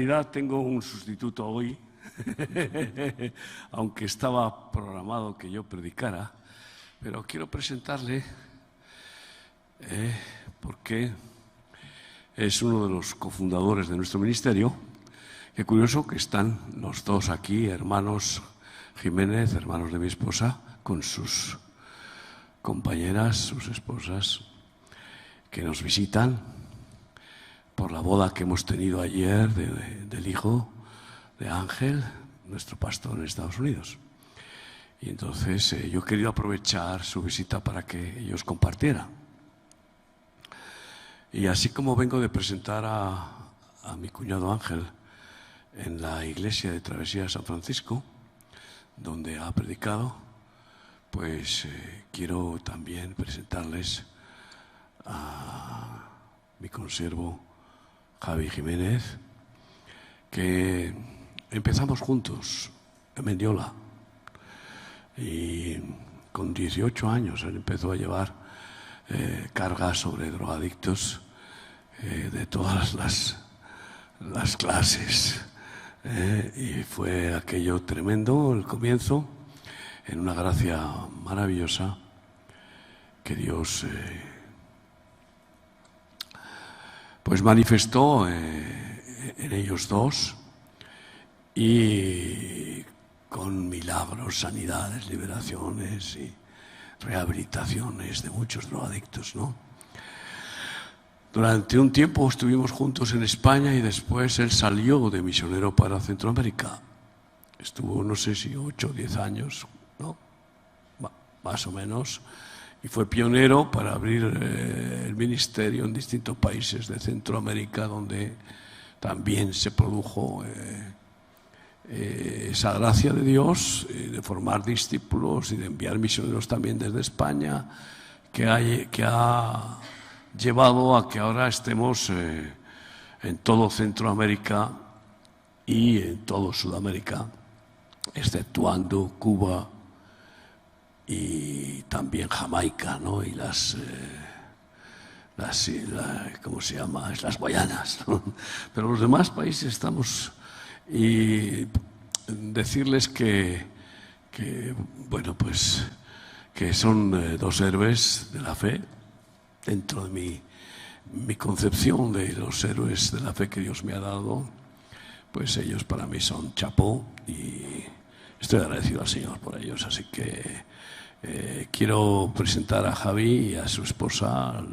realidad tengo un sustituto hoy, aunque estaba programado que yo predicara, pero quiero presentarle porque es uno de los cofundadores de nuestro ministerio. Qué curioso que están los dos aquí, hermanos Jiménez, hermanos de mi esposa, con sus compañeras, sus esposas, que nos visitan por la boda que hemos tenido ayer del hijo de Ángel, nuestro pastor en Estados Unidos. Y entonces yo he querido aprovechar su visita para que ellos compartieran. Y así como vengo de presentar a mi cuñado Ángel en la iglesia de Travesía de San Francisco, donde ha predicado, pues quiero también presentarles a mi consiervo Javi Jiménez, que empezamos juntos en Mendiola, y con 18 años él empezó a llevar cargas sobre drogadictos de todas las clases, y fue aquello tremendo el comienzo, en una gracia maravillosa que Dios pues manifestó en ellos dos, y con milagros, sanidades, liberaciones y rehabilitaciones de muchos drogadictos, ¿no? Durante un tiempo estuvimos juntos en España y después él salió de misionero para Centroamérica. Estuvo, no sé si 8 o 10 años, ¿no? Más o menos. Y fue pionero para abrir el ministerio en distintos países de Centroamérica, donde también se produjo esa gracia de Dios, de formar discípulos y de enviar misioneros también desde España, que ha llevado a que ahora estemos en todo Centroamérica y en todo Sudamérica, exceptuando Cuba y también Jamaica, ¿no? Y ¿cómo se llama? Las Guayanas, ¿no? Pero los demás países estamos. Y decirles que bueno, pues que son dos héroes de la fe dentro de mi concepción de los héroes de la fe que Dios me ha dado. Pues ellos para mí son chapó, y estoy agradecido al Señor por ellos. Así que quiero presentar a Javi y a su esposa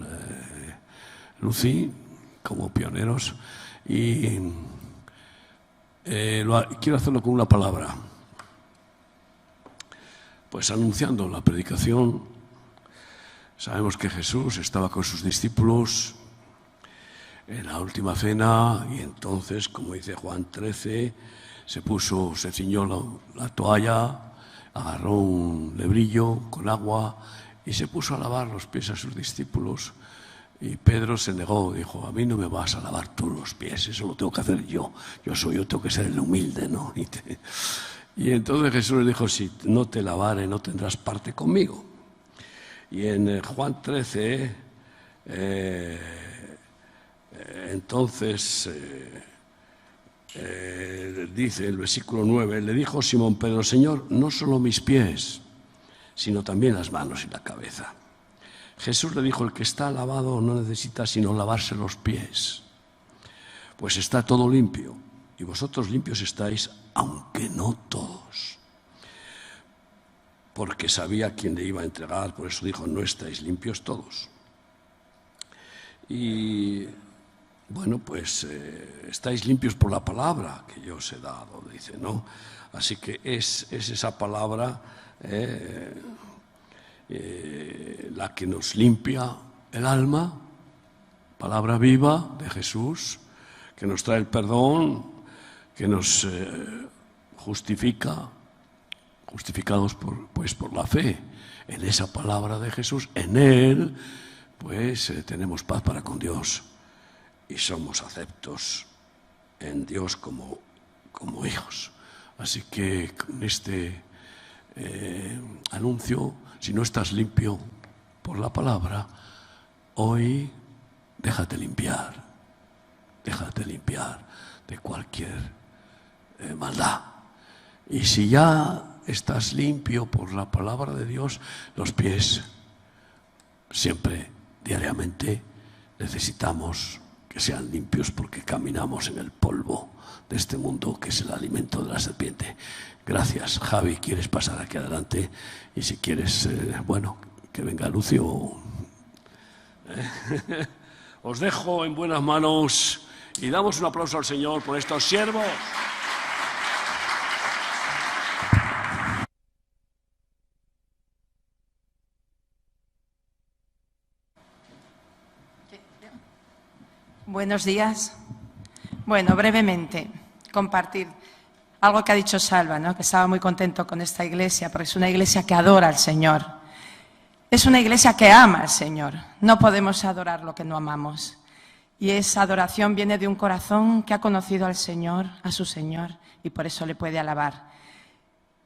Lucy como pioneros, y quiero hacerlo con una palabra, pues anunciando la predicación. Sabemos que Jesús estaba con sus discípulos en la última cena, y entonces, como dice Juan 13, se ciñó la toalla, agarró un lebrillo con agua y se puso a lavar los pies a sus discípulos. Y Pedro se negó, dijo: a mí no me vas a lavar tú los pies, eso lo tengo que hacer yo tengo que ser el humilde, ¿no? Y entonces Jesús le dijo: si no te lavare, no tendrás parte conmigo. Y en Juan 13, entonces dice el versículo 9, le dijo Simón Pedro: Señor, no solo mis pies, sino también las manos y la cabeza. Jesús le dijo: el que está lavado no necesita sino lavarse los pies, pues está todo limpio, y vosotros limpios estáis, aunque no todos. Porque sabía quién le iba a entregar, por eso dijo: no estáis limpios todos. Y bueno, pues estáis limpios por la palabra que yo os he dado, dice, ¿no? Así que es esa palabra la que nos limpia el alma, palabra viva de Jesús, que nos trae el perdón, que nos justificados por la fe en esa palabra de Jesús. En Él, pues tenemos paz para con Dios y somos aceptos en Dios como hijos. Así que con este anuncio, si no estás limpio por la palabra, hoy déjate limpiar. de cualquier maldad. Y si ya estás limpio por la palabra de Dios, los pies siempre, diariamente, necesitamos que sean limpios porque caminamos en el polvo de este mundo que es el alimento de la serpiente. Gracias. Javi, ¿quieres pasar aquí adelante? Y si quieres, bueno, que venga Lucio. Os dejo en buenas manos y damos un aplauso al Señor por estos siervos. Buenos días. Bueno, brevemente, compartir algo que ha dicho Salva, ¿no? Que estaba muy contento con esta iglesia, porque es una iglesia que adora al Señor. Es una iglesia que ama al Señor. No podemos adorar lo que no amamos. Y esa adoración viene de un corazón que ha conocido al Señor, a su Señor, y por eso le puede alabar.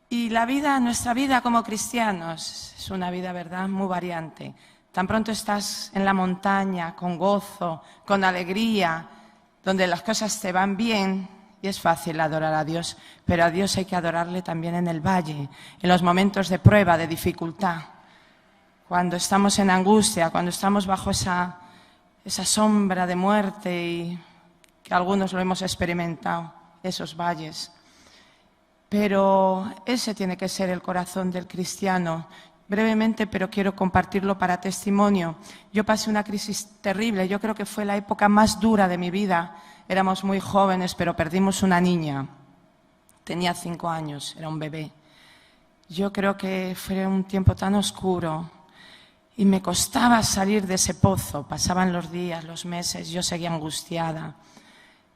Y la vida, nuestra vida como cristianos, es una vida, ¿verdad?, muy variante. Tan pronto estás en la montaña, con gozo, con alegría, donde las cosas te van bien, y es fácil adorar a Dios, pero a Dios hay que adorarle también en el valle, en los momentos de prueba, de dificultad. Cuando estamos en angustia, cuando estamos bajo esa sombra de muerte, y que algunos lo hemos experimentado, esos valles. Pero ese tiene que ser el corazón del cristiano. Brevemente, pero quiero compartirlo para testimonio. Yo pasé una crisis terrible, yo creo que fue la época más dura de mi vida. Éramos muy jóvenes, pero perdimos una niña. Tenía 5 años, era un bebé. Yo creo que fue un tiempo tan oscuro y me costaba salir de ese pozo. Pasaban los días, los meses, yo seguía angustiada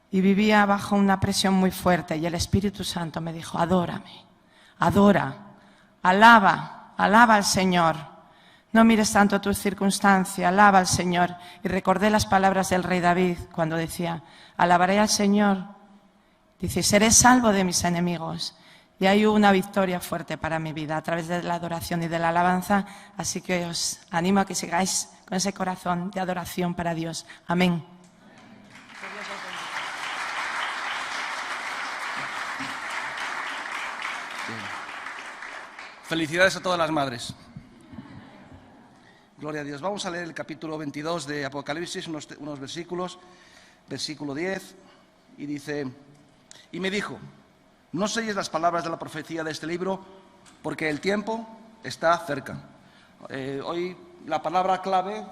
y vivía bajo una presión muy fuerte. Y el Espíritu Santo me dijo: adórame, adora, alaba al Señor. No mires tanto tus circunstancias, alaba al Señor. Y recordé las palabras del rey David cuando decía: alabaré al Señor. Dice: seré salvo de mis enemigos. Y hay una victoria fuerte para mi vida a través de la adoración y de la alabanza. Así que os animo a que sigáis con ese corazón de adoración para Dios. Amén. Felicidades a todas las madres. Gloria a Dios. Vamos a leer el capítulo 22 de Apocalipsis, unos versículos. Versículo 10, y dice: y me dijo: no selles las palabras de la profecía de este libro, porque el tiempo está cerca. Hoy la palabra clave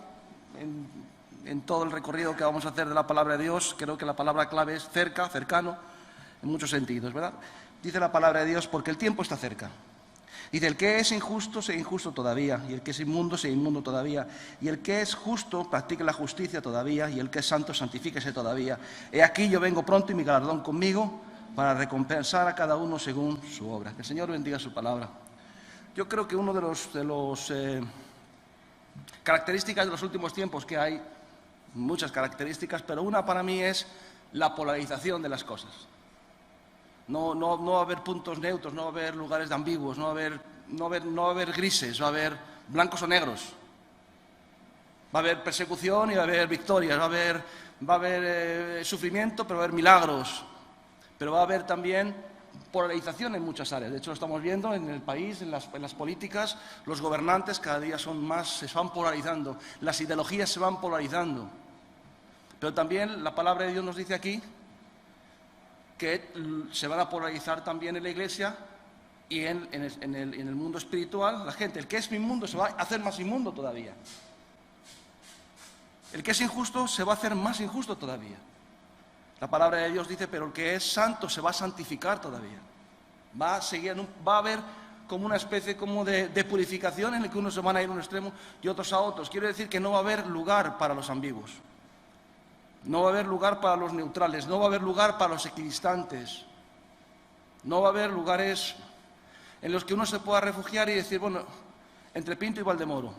en todo el recorrido que vamos a hacer de la palabra de Dios, creo que la palabra clave es cerca, cercano, en muchos sentidos, ¿verdad? Dice la palabra de Dios: porque el tiempo está cerca. Dice: el que es injusto, sea injusto todavía, y el que es inmundo, sea inmundo todavía, y el que es justo, practique la justicia todavía, y el que es santo, santifíquese todavía. He aquí yo vengo pronto, y mi galardón conmigo, para recompensar a cada uno según su obra. Que el Señor bendiga su palabra. Yo creo que uno de los características de los últimos tiempos, que hay muchas características, pero una para mí es la polarización de las cosas. No va a haber puntos neutros, no va a haber lugares de ambiguos, no va a haber grises, va a haber blancos o negros. Va a haber persecución y va a haber victorias, va a haber sufrimiento, pero va a haber milagros. Pero va a haber también polarización en muchas áreas. De hecho, lo estamos viendo en el país, en las políticas. Los gobernantes cada día se van polarizando, las ideologías se van polarizando. Pero también la palabra de Dios nos dice aquí que se van a polarizar también en la iglesia y en el mundo espiritual. La gente, el que es inmundo se va a hacer más inmundo todavía. El que es injusto se va a hacer más injusto todavía. La palabra de Dios dice: pero el que es santo se va a santificar todavía. Va a haber como una especie de purificación en la que unos se van a ir a un extremo y otros a otros. Quiero decir que no va a haber lugar para los ambiguos. No va a haber lugar para los neutrales, no va a haber lugar para los equidistantes. No va a haber lugares en los que uno se pueda refugiar y decir: bueno, entre Pinto y Valdemoro.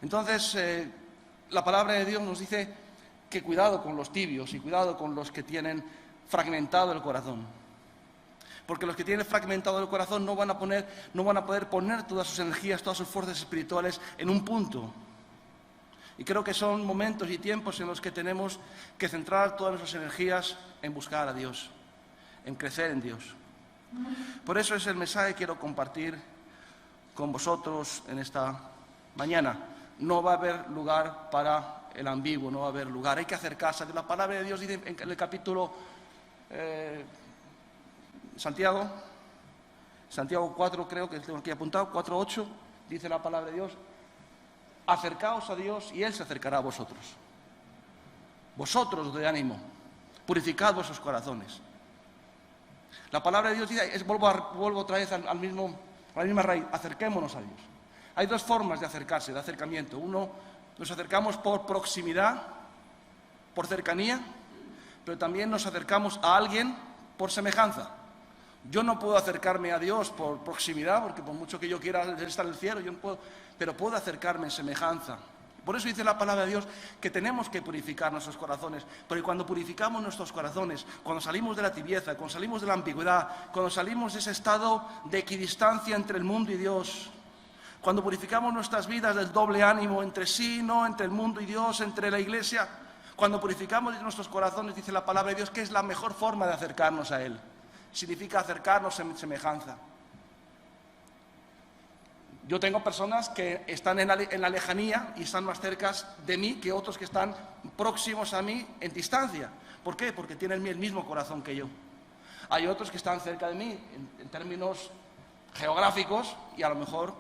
Entonces, la palabra de Dios nos dice que cuidado con los tibios y cuidado con los que tienen fragmentado el corazón. Porque los que tienen fragmentado el corazón no van a poder poner todas sus energías, todas sus fuerzas espirituales en un punto. Y creo que son momentos y tiempos en los que tenemos que centrar todas nuestras energías en buscar a Dios, en crecer en Dios. Por eso es el mensaje que quiero compartir con vosotros en esta mañana. No va a haber lugar para el ambiguo, no va a haber lugar. Hay que acercarse. La palabra de Dios dice en el capítulo Santiago 4, creo que tengo aquí apuntado, 4:8, dice la palabra de Dios: acercaos a Dios y Él se acercará a vosotros. Vosotros de ánimo, purificad vuestros corazones. La palabra de Dios dice, vuelvo otra vez a la misma raíz: acerquémonos a Dios. Hay dos formas de acercarse, de acercamiento. Uno, nos acercamos por proximidad, por cercanía, pero también nos acercamos a alguien por semejanza. Yo no puedo acercarme a Dios por proximidad, porque por mucho que yo quiera estar en el cielo, yo no puedo, pero puedo acercarme en semejanza. Por eso dice la palabra de Dios que tenemos que purificar nuestros corazones, porque cuando purificamos nuestros corazones, cuando salimos de la tibieza, cuando salimos de la ambigüedad, cuando salimos de ese estado de equidistancia entre el mundo y Dios, cuando purificamos nuestras vidas del doble ánimo entre sí, no, entre el mundo y Dios, entre la iglesia, cuando purificamos nuestros corazones, dice la palabra de Dios que es la mejor forma de acercarnos a Él. Significa acercarnos en semejanza. Yo tengo personas que están en la lejanía y están más cerca de mí que otros que están próximos a mí en distancia. ¿Por qué? Porque tienen el mismo corazón que yo. Hay otros que están cerca de mí en términos geográficos y a lo mejor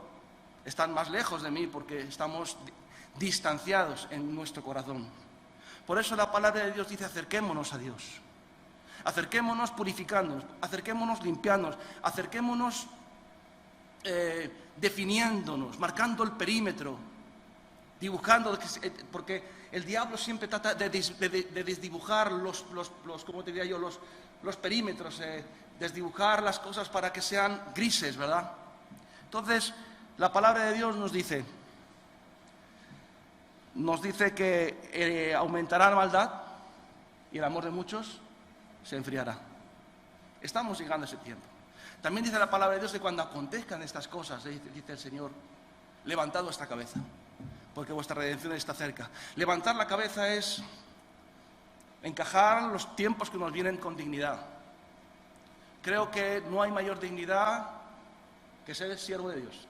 están más lejos de mí porque estamos distanciados en nuestro corazón. Por eso la palabra de Dios dice: acerquémonos a Dios. Acerquémonos purificándonos, acerquémonos limpiándonos, acerquémonos definiéndonos, marcando el perímetro, dibujando, porque el diablo siempre trata de desdibujar los perímetros, desdibujar las cosas para que sean grises, ¿verdad? Entonces, la palabra de Dios nos dice que aumentará la maldad y el amor de muchos se enfriará. Estamos llegando a ese tiempo. También dice la palabra de Dios que cuando acontezcan estas cosas, dice el Señor, levantad vuestra cabeza, porque vuestra redención está cerca. Levantar la cabeza es encajar los tiempos que nos vienen con dignidad. Creo que no hay mayor dignidad que ser siervo de Dios.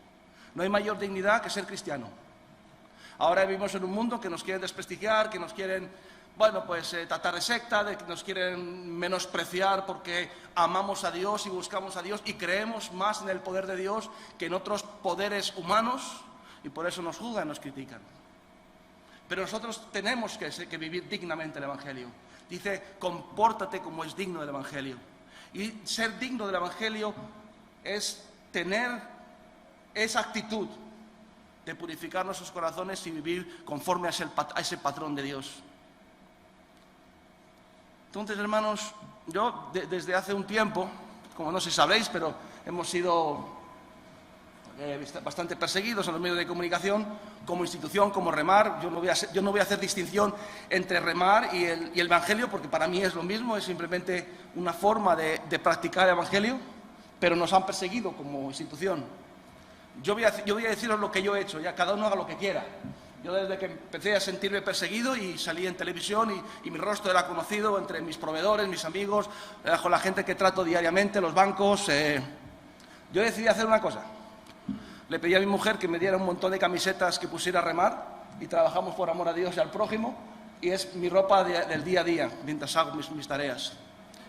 No hay mayor dignidad que ser cristiano. Ahora vivimos en un mundo que nos quieren desprestigiar, que nos quieren, tratar de secta, de que nos quieren menospreciar porque amamos a Dios y buscamos a Dios y creemos más en el poder de Dios que en otros poderes humanos, y por eso nos juzgan, nos critican. Pero nosotros tenemos que vivir dignamente el Evangelio. Dice: compórtate como es digno del Evangelio. Y ser digno del Evangelio es tener esa actitud de purificar nuestros corazones y vivir conforme a ese patrón de Dios. Entonces, hermanos, yo desde hace un tiempo, como no sé si sabréis, pero hemos sido bastante perseguidos en los medios de comunicación, como institución, como Remar. Yo no voy a hacer distinción entre Remar y el Evangelio, porque para mí es lo mismo, es simplemente una forma de practicar el Evangelio, pero nos han perseguido como institución. Yo voy a deciros lo que yo he hecho, ya cada uno haga lo que quiera. Yo desde que empecé a sentirme perseguido y salí en televisión y mi rostro era conocido entre mis proveedores, mis amigos, con la gente que trato diariamente, los bancos, yo decidí hacer una cosa. Le pedí a mi mujer que me diera un montón de camisetas que pusiera Remar y trabajamos por amor a Dios y al prójimo, y es mi ropa del día a día mientras hago mis tareas.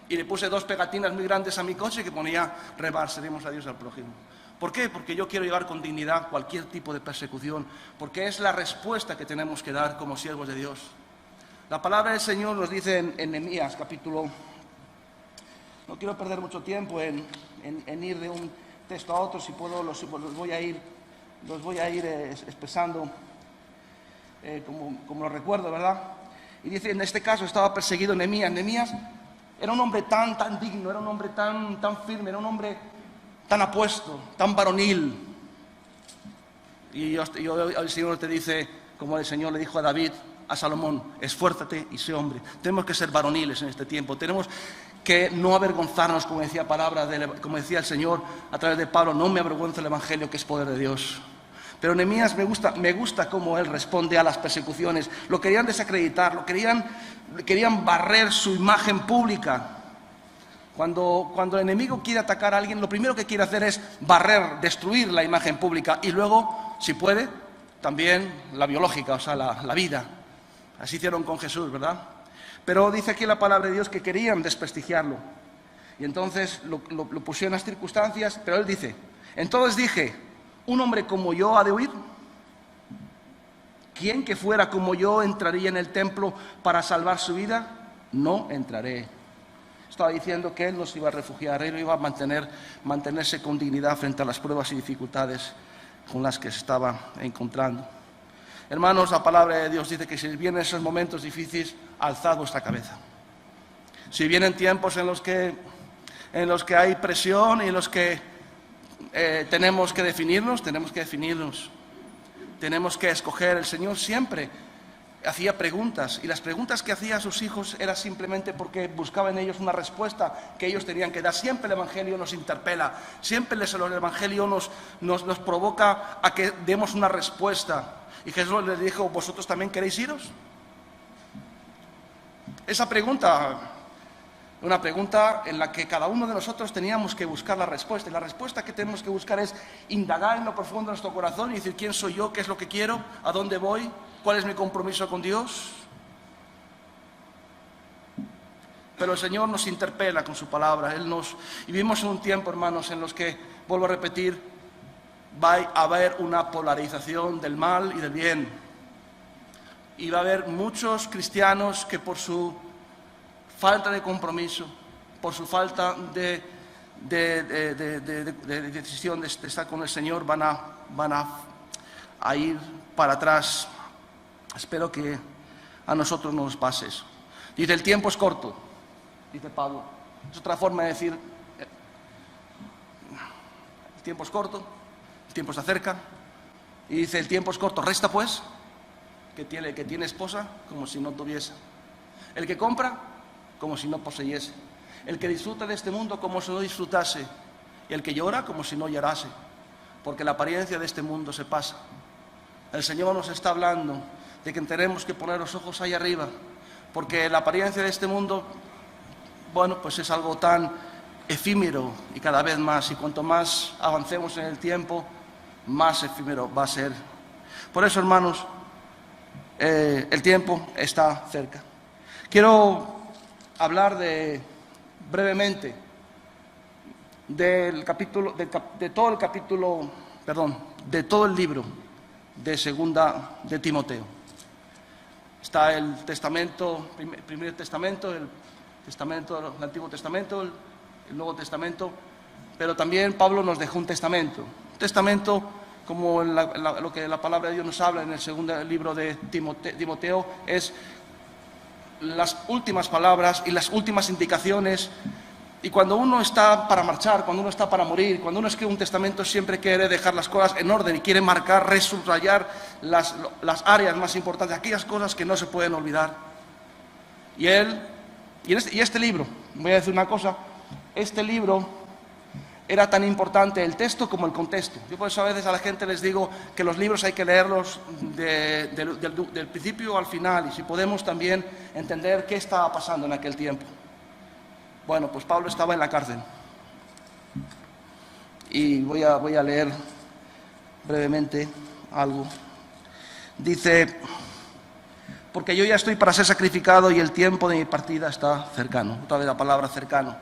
Y le puse 2 pegatinas muy grandes a mi coche que ponía: Remar, servimos a Dios y al prójimo. ¿Por qué? Porque yo quiero llevar con dignidad cualquier tipo de persecución, porque es la respuesta que tenemos que dar como siervos de Dios. La palabra del Señor nos dice en Nehemías, capítulo... No quiero perder mucho tiempo en ir de un texto a otro, si puedo los voy a ir expresando como lo recuerdo, ¿verdad? Y dice, en este caso estaba perseguido Nehemías. Nehemías era un hombre tan digno, era un hombre tan firme, era un hombre tan apuesto, tan varonil. Y el Señor te dice, como el Señor le dijo a David, a Salomón: esfuérzate y sé hombre. Tenemos que ser varoniles en este tiempo. Tenemos que no avergonzarnos, como decía el Señor a través de Pablo: no me avergüenzo del Evangelio, que es poder de Dios. Pero Nehemías me gusta cómo él responde a las persecuciones. Lo querían desacreditar, querían barrer su imagen pública. Cuando el enemigo quiere atacar a alguien, lo primero que quiere hacer es barrer, destruir la imagen pública y luego, si puede, también la biológica, o sea, la vida. Así hicieron con Jesús, ¿verdad? Pero dice aquí la palabra de Dios que querían desprestigiarlo. Y entonces lo pusieron en las circunstancias, pero él dice, entonces dije, ¿un hombre como yo ha de huir? ¿Quién que fuera como yo entraría en el templo para salvar su vida? No entraré. Estaba diciendo que él no se iba a refugiar, él iba a mantenerse con dignidad frente a las pruebas y dificultades con las que se estaba encontrando. Hermanos, la palabra de Dios dice que si vienen esos momentos difíciles, alzad vuestra cabeza. Si vienen tiempos en los que hay presión y en los que tenemos que definirnos, tenemos que escoger. El Señor siempre hacía preguntas, y las preguntas que hacía a sus hijos era simplemente porque buscaba en ellos una respuesta que ellos tenían que dar. Siempre el Evangelio nos interpela, siempre el Evangelio nos provoca a que demos una respuesta. Y Jesús les dijo, ¿vosotros también queréis iros? Esa pregunta, una pregunta en la que cada uno de nosotros teníamos que buscar la respuesta. Y la respuesta que tenemos que buscar es indagar en lo profundo de nuestro corazón y decir, ¿quién soy yo? ¿Qué es lo que quiero? ¿A dónde voy? ¿Cuál es mi compromiso con Dios? Pero el Señor nos interpela con su palabra. Y vivimos en un tiempo, hermanos, en los que, vuelvo a repetir, va a haber una polarización del mal y del bien. Y va a haber muchos cristianos que por su falta de compromiso, por su falta de decisión de estar con el Señor, van a ir para atrás. Espero que a nosotros no nos pase eso. Dice, el tiempo es corto, dice Pablo. Es otra forma de decir, el tiempo es corto, el tiempo se acerca. Y dice, el tiempo es corto, resta pues, que tiene esposa como si no tuviese. El que compra como si no poseyese. El que disfruta de este mundo como si no disfrutase. Y el que llora como si no llorase. Porque la apariencia de este mundo se pasa. El Señor nos está hablando de que tenemos que poner los ojos ahí arriba, porque la apariencia de este mundo, bueno, pues es algo tan efímero y cada vez más, y cuanto más avancemos en el tiempo, más efímero va a ser. Por eso, hermanos, el tiempo está cerca. Quiero hablar brevemente de todo el libro de Segunda de Timoteo. Está el Testamento, el Primer Testamento, el Antiguo Testamento, el Nuevo Testamento, pero también Pablo nos dejó un testamento. Un testamento, como lo que la palabra de Dios nos habla en el segundo libro de Timoteo, es las últimas palabras y las últimas indicaciones. Y cuando uno está para marchar, cuando uno está para morir, cuando uno escribe un testamento, siempre quiere dejar las cosas en orden y quiere marcar, resubrayar las áreas más importantes, aquellas cosas que no se pueden olvidar. Y este libro, voy a decir una cosa, este libro era tan importante el texto como el contexto. Yo por eso a veces a la gente les digo que los libros hay que leerlos del principio al final, y si podemos también entender qué estaba pasando en aquel tiempo. Bueno, pues Pablo estaba en la cárcel. Y voy a leer brevemente algo. Dice, porque yo ya estoy para ser sacrificado y el tiempo de mi partida está cercano. Otra vez la palabra cercano.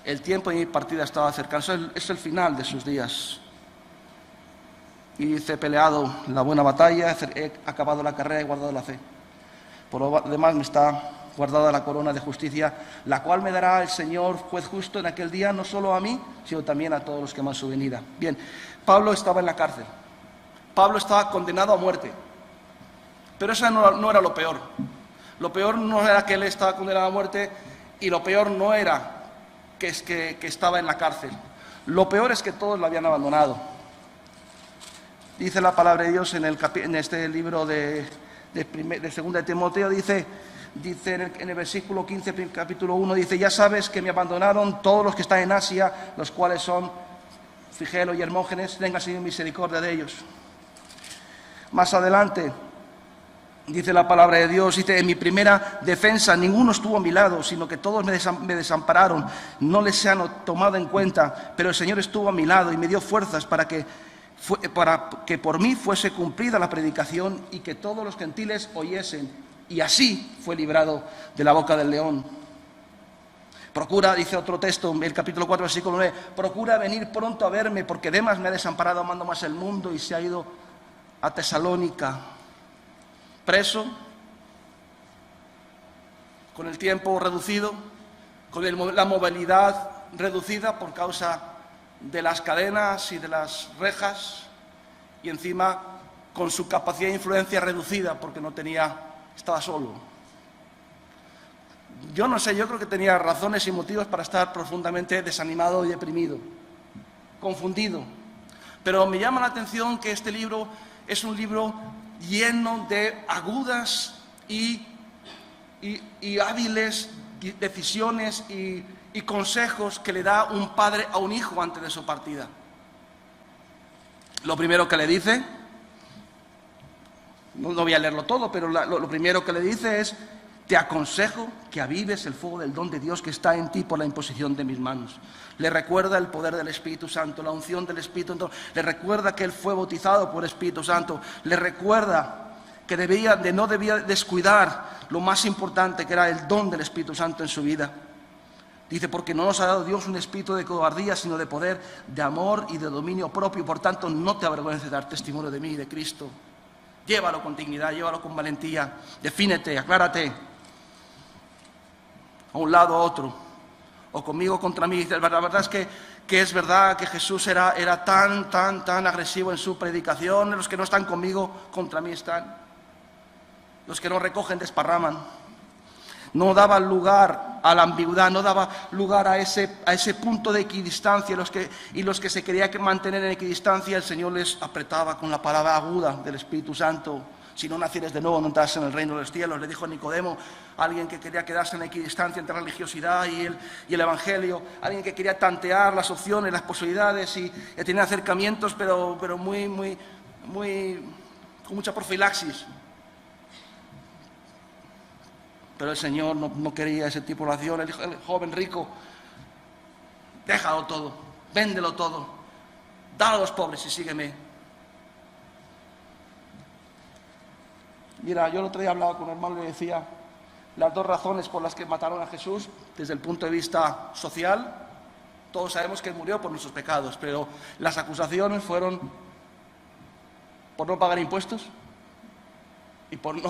El tiempo de mi partida estaba cercano. Es el final de sus días. Y dice, he peleado la buena batalla, he acabado la carrera y he guardado la fe. Por lo demás me está guardada la corona de justicia, la cual me dará el Señor juez justo en aquel día, no solo a mí, sino también a todos los que aman su venida. Bien, Pablo estaba en la cárcel. Pablo estaba condenado a muerte. Pero eso no era lo peor. Lo peor no era que él estaba condenado a muerte, y lo peor no era que estaba en la cárcel. Lo peor es que todos lo habían abandonado. Dice la palabra de Dios en este libro de Segunda de Timoteo, dice en el versículo 15, capítulo 1, dice, ya sabes que me abandonaron todos los que están en Asia, los cuales son Figelo y Hermógenes, tenga Señor misericordia de ellos. Más adelante dice la palabra de Dios, dice: en mi primera defensa ninguno estuvo a mi lado, sino que todos me desampararon, no les se han tomado en cuenta, pero el Señor estuvo a mi lado y me dio fuerzas para que por mí fuese cumplida la predicación y que todos los gentiles oyesen, y así fue librado de la boca del león. Procura, dice otro texto, el capítulo 4, versículo 9, procura venir pronto a verme, porque Demas me ha desamparado amando más el mundo y se ha ido a Tesalónica. Preso, con el tiempo reducido, con la movilidad reducida por causa de las cadenas y de las rejas, y encima con su capacidad de influencia reducida porque estaba solo. Yo no sé, yo creo que tenía razones y motivos para estar profundamente desanimado y deprimido, confundido. Pero me llama la atención que este libro es un libro lleno de agudas y hábiles decisiones y consejos que le da un padre a un hijo antes de su partida. Lo primero que le dice, no voy a leerlo todo, pero lo primero que le dice es: te aconsejo que avives el fuego del don de Dios que está en ti por la imposición de mis manos. Le recuerda el poder del Espíritu Santo, la unción del Espíritu Santo. Le recuerda que él fue bautizado por el Espíritu Santo. Le recuerda que no debía descuidar lo más importante, que era el don del Espíritu Santo en su vida. Dice: porque no nos ha dado Dios un espíritu de cobardía, sino de poder, de amor y de dominio propio. Por tanto, no te avergüences de dar testimonio de mí y de Cristo. Llévalo con dignidad, llévalo con valentía. Defínete, aclárate. A un lado o a otro, o conmigo o contra mí. La verdad es que es verdad que Jesús era tan agresivo en su predicación. Los que no están conmigo, contra mí están. Los que no recogen, desparraman. No daba lugar a la ambigüedad, no daba lugar a ese punto de equidistancia. Los que se querían mantener en equidistancia, el Señor les apretaba con la palabra aguda del Espíritu Santo. Si no nacieres de nuevo, no entrarás en el reino de los cielos. Le dijo a Nicodemo, alguien que quería quedarse en equidistancia entre la religiosidad y el Evangelio, alguien que quería tantear las opciones, las posibilidades y tener acercamientos, pero con mucha profilaxis. Pero el Señor no quería ese tipo de acción. El joven rico: déjalo todo, véndelo todo, dalo a los pobres y sígueme. Mira, yo el otro día hablaba con un hermano y le decía las dos razones por las que mataron a Jesús desde el punto de vista social. Todos sabemos que él murió por nuestros pecados, pero las acusaciones fueron por no pagar impuestos y por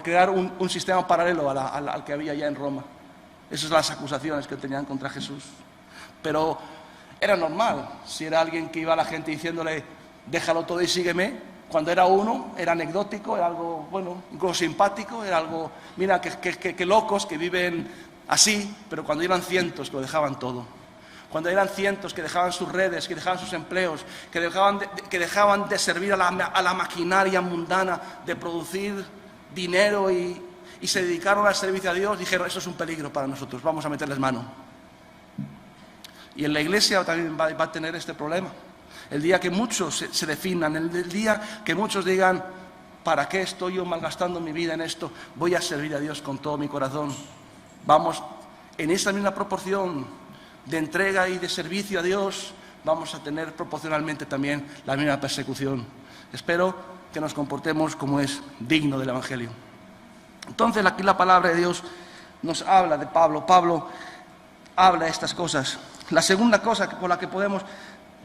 crear un sistema paralelo al que había ya en Roma. Esas son las acusaciones que tenían contra Jesús. Pero era normal, si era alguien que iba a la gente diciéndole déjalo todo y sígueme. Cuando era uno, era anecdótico, era algo, bueno, incluso simpático, era algo, mira, que locos que viven así, pero cuando eran cientos que lo dejaban todo. Cuando eran cientos que dejaban sus redes, que dejaban sus empleos, que dejaban de servir a la maquinaria mundana de producir dinero y se dedicaron al servicio a Dios, dijeron: eso es un peligro para nosotros, vamos a meterles mano. Y en la iglesia también va a tener este problema. El día que muchos se definan, el día que muchos digan: ¿para qué estoy yo malgastando mi vida en esto? Voy a servir a Dios con todo mi corazón. Vamos, en esa misma proporción de entrega y de servicio a Dios, vamos a tener proporcionalmente también la misma persecución. Espero que nos comportemos como es digno del Evangelio. Entonces, aquí la palabra de Dios nos habla de Pablo. Pablo habla de estas cosas. La segunda cosa por la que podemos,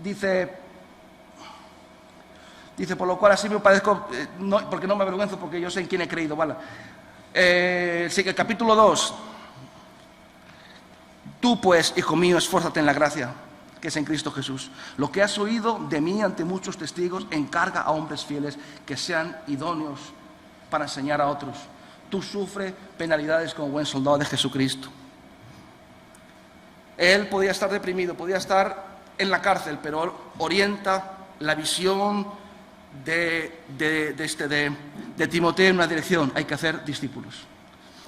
dice, por lo cual así me padezco, porque no me avergüenzo, porque yo sé en quién he creído, ¿vale? El capítulo 2. Tú pues, hijo mío, esfuérzate en la gracia que es en Cristo Jesús. Lo que has oído de mí ante muchos testigos, encarga a hombres fieles que sean idóneos para enseñar a otros. Tú sufre penalidades como buen soldado de Jesucristo. Él podía estar deprimido, podía estar en la cárcel, pero orienta la visión de Timoteo en una dirección: hay que hacer discípulos,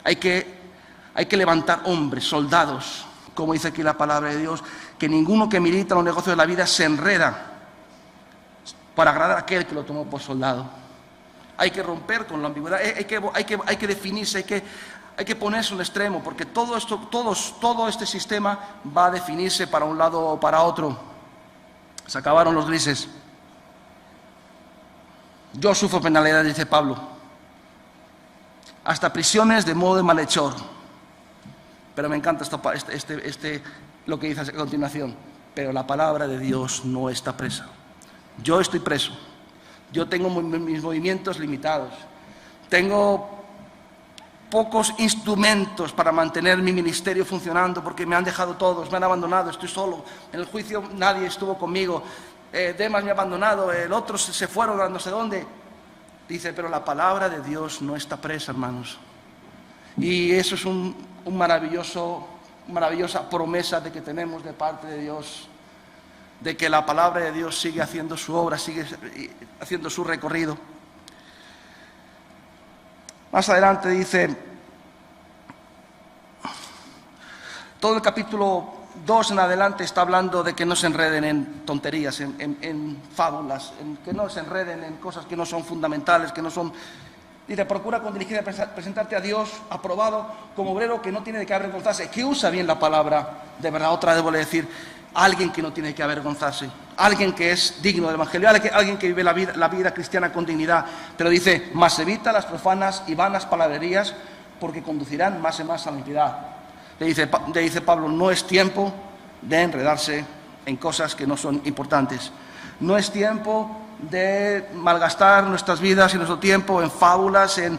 hay que levantar hombres, soldados como dice aquí la palabra de Dios, que ninguno que milita en los negocios de la vida se enreda para agradar a aquel que lo tomó por soldado. Hay que romper con la ambigüedad, hay que definirse, hay que ponerse un extremo, porque todo este sistema va a definirse para un lado o para otro. Se acabaron los grises. Yo sufro penalidad, dice Pablo, hasta prisiones de modo de malhechor. Pero me encanta lo que dice a continuación. Pero la palabra de Dios no está presa. Yo estoy preso. Yo tengo mis movimientos limitados. Tengo pocos instrumentos para mantener mi ministerio funcionando, porque me han dejado todos, me han abandonado, estoy solo. En el juicio nadie estuvo conmigo. Demas me ha abandonado, el otro se fueron a no sé dónde. Dice, pero la palabra de Dios no está presa, hermanos. Y eso es una maravillosa promesa de que tenemos de parte de Dios, de que la palabra de Dios sigue haciendo su obra, sigue haciendo su recorrido. Más adelante dice, todo el capítulo 2 en adelante está hablando de que no se enreden en tonterías, en fábulas, que no se enreden en cosas que no son fundamentales, que no son... Dice, procura con diligencia presentarte a Dios aprobado como obrero que no tiene de qué avergonzarse, que usa bien la palabra, de verdad, otra debo decir, alguien que no tiene que avergonzarse, alguien que es digno del Evangelio, alguien que vive la vida cristiana con dignidad, pero dice, mas evita las profanas y vanas palabrerías, porque conducirán más y más a la impiedad. Le dice Pablo, no es tiempo de enredarse en cosas que no son importantes. No es tiempo de malgastar nuestras vidas y nuestro tiempo en fábulas, en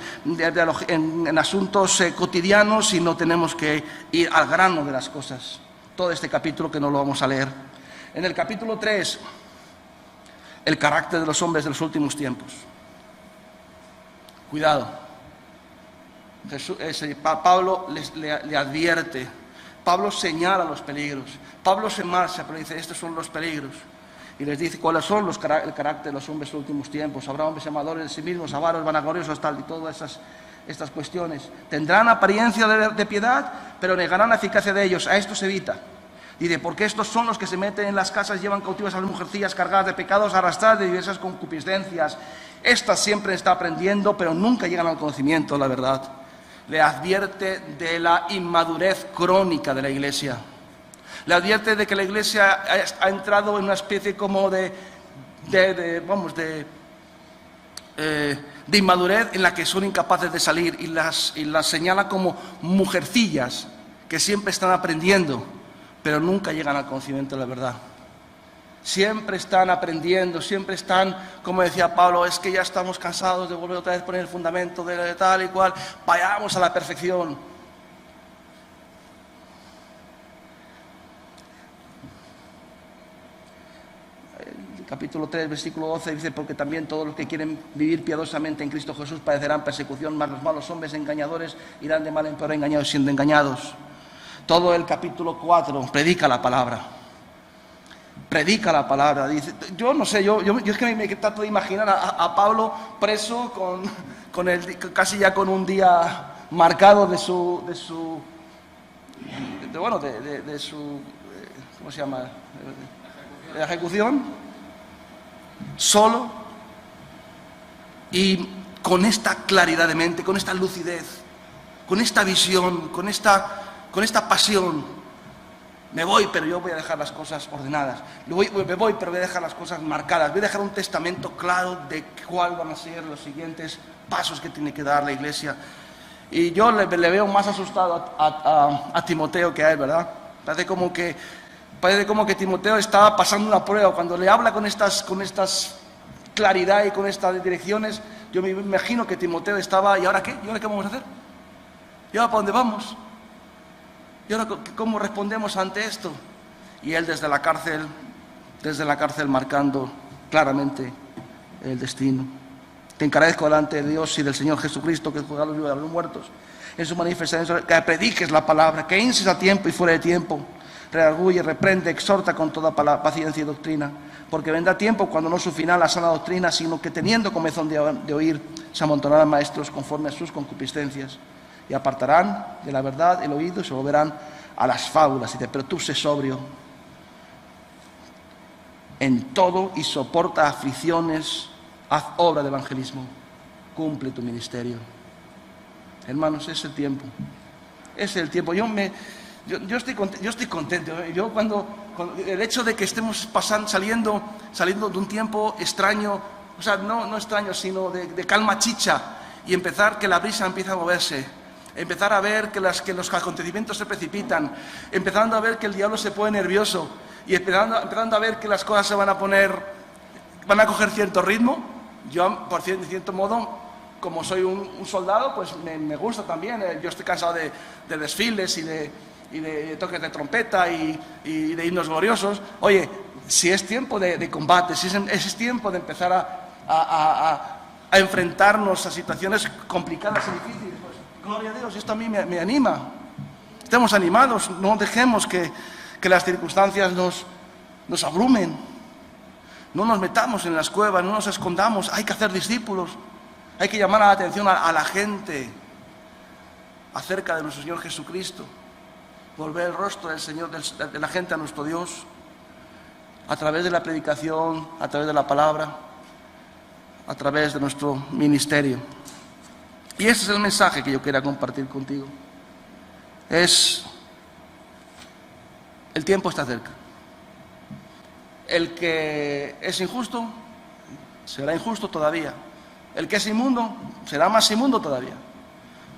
asuntos cotidianos, sino tenemos que ir al grano de las cosas. Todo este capítulo que no lo vamos a leer. En el capítulo 3, el carácter de los hombres de los últimos tiempos. Cuidado. Pablo le advierte, Pablo señala los peligros, Pablo se marcha, pero dice, estos son los peligros, y les dice cuáles son el carácter de los hombres de los últimos tiempos. Habrá hombres amadores de sí mismos, avaros, vanagloriosos, tal, y todas estas cuestiones. Tendrán apariencia de piedad, pero negarán la eficacia de ellos. A estos evita. Dice, porque estos son los que se meten en las casas, llevan cautivas a las mujercillas cargadas de pecados, arrastradas de diversas concupiscencias. Estas siempre está aprendiendo, pero nunca llegan al conocimiento de la verdad. Le advierte de la inmadurez crónica de la iglesia. Le advierte de que la iglesia ha entrado en una especie como de inmadurez en la que son incapaces de salir, y las señala como mujercillas que siempre están aprendiendo, pero nunca llegan al conocimiento de la verdad. Siempre están aprendiendo, siempre están, como decía Pablo, es que ya estamos cansados de volver otra vez a poner el fundamento de tal y cual, vayamos a la perfección. El capítulo 3, versículo 12 dice, porque también todos los que quieren vivir piadosamente en Cristo Jesús padecerán persecución, mas los malos hombres engañadores irán de mal en peor engañados siendo engañados. Todo el capítulo 4 predica la palabra. Predica la palabra, dice, yo no sé, yo es que me trato de imaginar a Pablo preso casi ya con un día marcado de su ¿cómo se llama? De la ejecución, solo y con esta claridad de mente, con esta lucidez, con esta visión, con esta pasión. Me voy, pero yo voy a dejar las cosas ordenadas. Me voy, pero voy a dejar las cosas marcadas. Voy a dejar un testamento claro de cuáles van a ser los siguientes pasos que tiene que dar la iglesia. Y yo le veo más asustado a Timoteo que a él, ¿verdad? Parece como que Timoteo está pasando una prueba. Cuando le habla con estas claridad y con estas direcciones, yo me imagino que Timoteo estaba, ¿y ahora qué? ¿Y ahora qué vamos a hacer? ¿Y ahora para dónde vamos? ¿Y ahora cómo respondemos ante esto? Y él desde la cárcel marcando claramente el destino. Te encarezco delante de Dios y del Señor Jesucristo, que juzga a los vivos y a los muertos, en su manifestación, que prediques la palabra, que inces a tiempo y fuera de tiempo, redarguye, reprende, exhorta con toda paciencia y doctrina, porque vendrá tiempo cuando no su final la sana doctrina, sino que teniendo comezón de oír, se amontonarán maestros conforme a sus concupiscencias, y apartarán de la verdad el oído y se volverán a las fábulas, y dice, pero tú sé sobrio en todo y soporta aflicciones, haz obra de evangelismo, cumple tu ministerio. Hermanos, es el tiempo. Es el tiempo. Yo estoy contento. Yo cuando el hecho de que estemos saliendo de un tiempo extraño, o sea, no extraño, sino de calma chicha, y empezar que la brisa empieza a moverse, empezar a ver que los acontecimientos se precipitan, empezando a ver que el diablo se pone nervioso, y empezando a ver que las cosas van a coger cierto ritmo. Yo, por cierto modo, como soy un soldado, pues me gusta también. Yo estoy cansado de desfiles y de toques de trompeta y de himnos gloriosos. Oye, si es tiempo de combate, si es tiempo de empezar a enfrentarnos a situaciones complicadas y difíciles, pues gloria a Dios, esto a mí me anima. Estemos animados, no dejemos que las circunstancias nos abrumen. No nos metamos en las cuevas, no nos escondamos. Hay que hacer discípulos. Hay que llamar la atención a la gente acerca de nuestro Señor Jesucristo. Volver el rostro del Señor, de la gente a nuestro Dios, a través de la predicación, a través de la palabra, a través de nuestro ministerio. Y ese es el mensaje que yo quería compartir contigo. El tiempo está cerca. El que es injusto será injusto todavía. El que es inmundo será más inmundo todavía.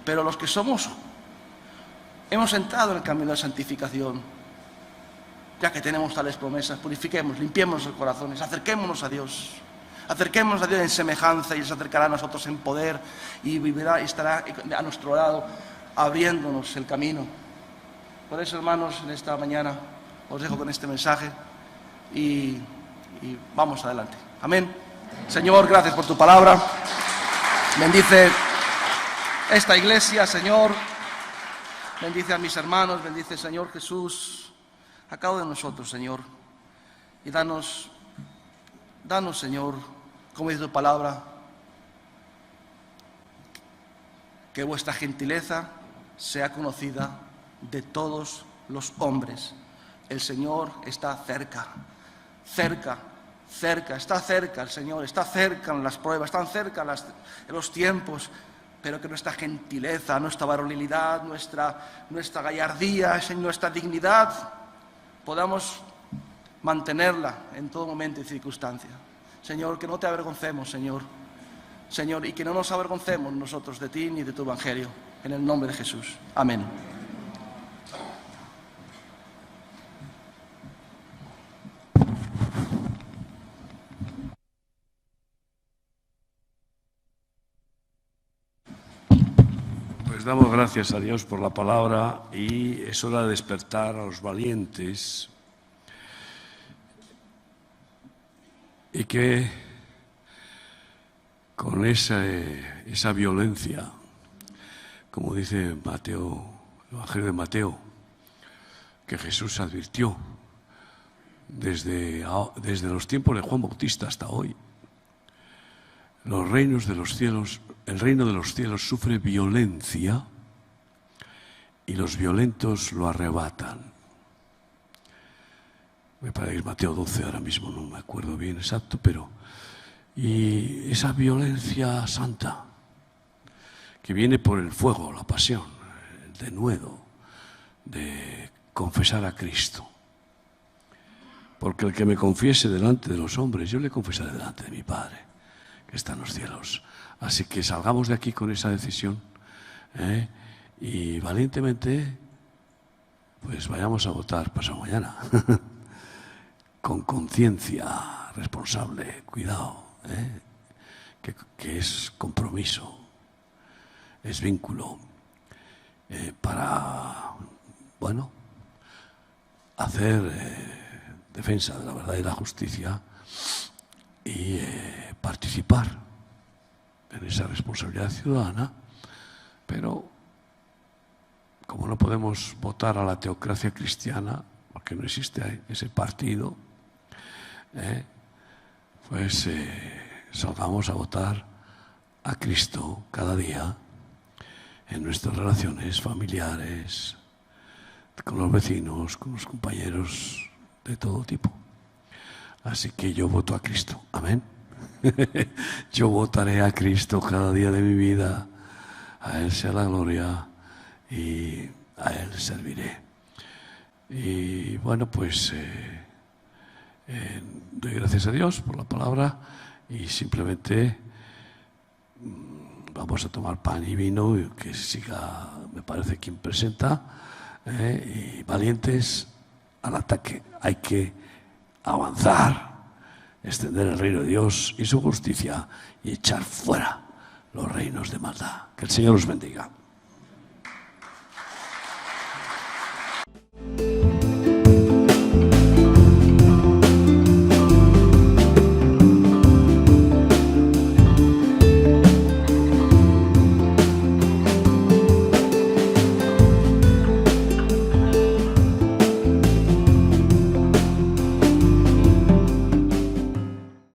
Pero los que hemos entrado en el camino de santificación, ya que tenemos tales promesas, purifiquemos, limpiemos los corazones, acerquémonos a Dios. Acerquémonos a Dios en semejanza, y Él se acercará a nosotros en poder y vivirá y estará a nuestro lado, abriéndonos el camino. Por eso, hermanos, en esta mañana os dejo con este mensaje y vamos adelante. Amén. Señor, gracias por tu palabra. Bendice esta iglesia, Señor. Bendice a mis hermanos, bendice, Señor Jesús, a cada uno de nosotros, Señor. Y danos, Señor, como dice tu palabra, que vuestra gentileza sea conocida de todos los hombres. El Señor está cerca, está cerca el Señor, está cerca en las pruebas, están cerca en los tiempos, pero que nuestra gentileza, nuestra varonilidad, nuestra gallardía, nuestra dignidad, podamos mantenerla en todo momento y circunstancia. Señor, que no te avergoncemos, Señor, y que no nos avergoncemos nosotros de ti ni de tu evangelio, en el nombre de Jesús. Amén. Pues damos gracias a Dios por la palabra, y es hora de despertar a los valientes y que con esa violencia, como dice Mateo, el Evangelio de Mateo, que Jesús advirtió desde los tiempos de Juan Bautista hasta hoy, el reino de los cielos sufre violencia y los violentos lo arrebatan. Me parece que es Mateo 12, ahora mismo no me acuerdo bien exacto, y esa violencia santa que viene por el fuego, la pasión, el denuedo de confesar a Cristo. Porque el que me confiese delante de los hombres, yo le confesaré delante de mi Padre que está en los cielos. Así que salgamos de aquí con esa decisión, y valientemente pues vayamos a votar pasado mañana con conciencia responsable, cuidado, que es compromiso, es vínculo, para hacer defensa de la verdad y la justicia y participar en esa responsabilidad ciudadana. Pero como no podemos votar a la teocracia cristiana, porque no existe ese partido, pues salgamos a votar a Cristo cada día en nuestras relaciones familiares, con los vecinos, con los compañeros de todo tipo. Así que yo voto a Cristo. Amén. Yo votaré a Cristo cada día de mi vida. A Él sea la gloria y a Él serviré. Y bueno, pues doy gracias a Dios por la palabra y simplemente vamos a tomar pan y vino, y que siga, me parece, quien presenta, y valientes al ataque. Hay que avanzar, extender el reino de Dios y su justicia y echar fuera los reinos de maldad. Que el Señor los bendiga.